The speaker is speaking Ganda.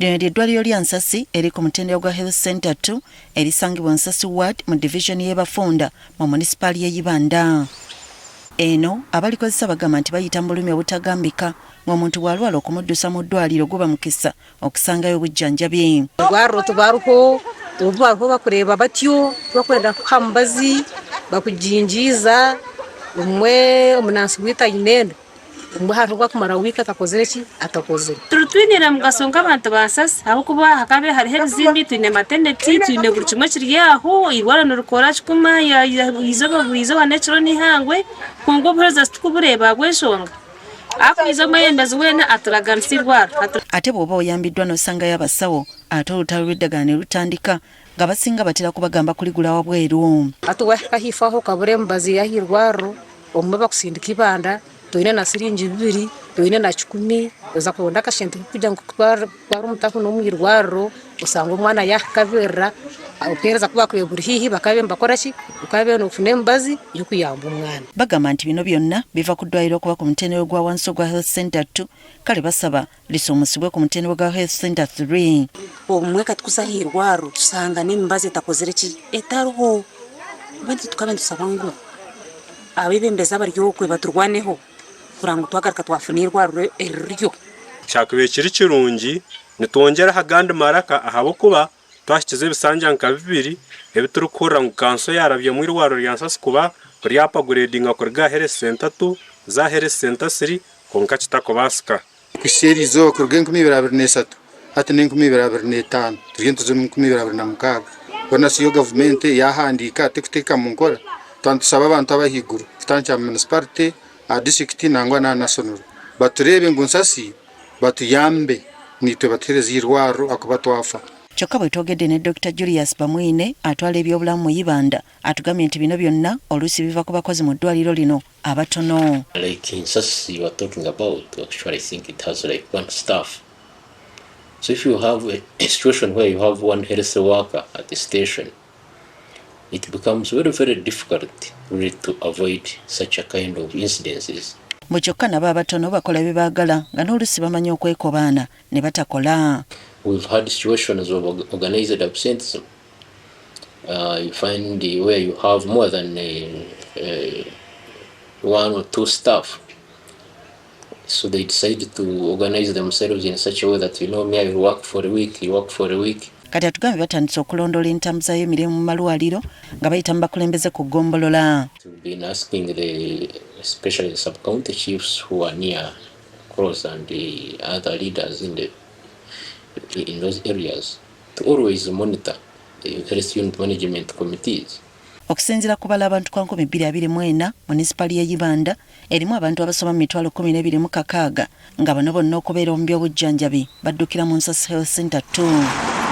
Lino ly'eddwaliro lya Nsasi eri ku mutendera gwa Health Center 2 erisangibwa Nsasi Ward mu division y'e Bafunda mu munisipaali y'e Ibanda. Eno abalikozesa bagamba nti bayita mu bulumi obutagambika ng'omuntu bw'alwala okumuddusa mu ddwaliro guba mukisa okusangayo obujjanjabi. Obwaro tubaruko bakureba batyo bakwenda kuhambazi bakujinjiza umwe omunansi gwita inendo umwe harugwa kumara wika atakozere ki atakozere turutwinira mugasonga abantu basasa aho kuba hakabe hari zindi twine maternity twine buri kimwe kiri yaho irwara n'urukora kikuma ya izo natural ni hangwe kongo brothers tukubureba gweshonga ako izo mayenda zwena aturaganisirwa ate bwoba oyambiddwa n'osanga y'abasawo ate olutalo lw'eddagala ne lutandika nga basinga batera kubagamba kuligula wabweru. Atuwa kahifaho kabure mbazi yahirwaro omwe bakusindika ibanda toine na sirinji 2 toine na 10 uza kuonda kashente kujya kwara umutafu no mwirwaro usanga umwana yakabera upereza kuba kweburi hihi bakabemba koraki ukabe no fune mbazi yo kuyamba umwana. Bagamba nti bino byonna biva ku ddwaliro kuba ku mutendera gwa wansi gwa Health Center 2 kale basaba lisomusibwe ku mutendera gwa Health Center 3. Omwe katukusahirwaro tusanga n'imbazi takozere ki etaruho bandi tukabenda sabangu abibembeza baryo kwe baturwaneho kurango twagaruka twafunirwa eryo cyakube kiri kirungi nitongera hagandi maraka ahabo kuba twashikize bisanja nka 2 ebiturukura ngo kanso yarabye muri rwaro rya Nsasi kuba kuri upgrading akorga Health Center 2 za Health Center 3 konka kitakobasika kuseri zo kurgen 2023 ati 2025 tugento zo 2026 bona siyo government yahandika tekuteka munkora twantusaba abantu abahiguru tancha municipality a district nangwa na national baturebe ngo Nsasi batuyambe nitwe batereze irwaro akubatwafa. Kyokka bwe twogedde ne Dr. Julius Bamwine atwala ebyobulamu mu Ibanda atugambye nti bino byonna oluusi biva ku bakozi mu ddwaliro lino abatono. Like in Nsasi you are talking about, actually I think it has like one staff. So if you have a situation where you have one health worker at the station, it becomes very, very difficult really to avoid such a kind of incidences. Mukyokka nabo abatono bakola bibagala nga n'oluusi bamanyi okwekobaana ne batakola. We've had situations of organized absenteeism. You find where you have more than 1 or 2 staff. So they decide to organize themselves in such a way that, me, I will work for a week, you work for a week. Kati atugambye batandise okulondola entambuza y'emirimu mu malwaliro nga bayita mu bakulembeze ku ggombolola. We've been asking especially the sub-county chiefs who are near Cross and the other leaders in those areas to always monitor the health unit management committees. Okusinziira ku bala abantu 224 munisipaali y'e Ibanda erimu abantu abasoma mu mitwalo 12,600 nga bano bonna okubeera mu by'obujjanjabi baddukira mu Nsasi Health Center 2.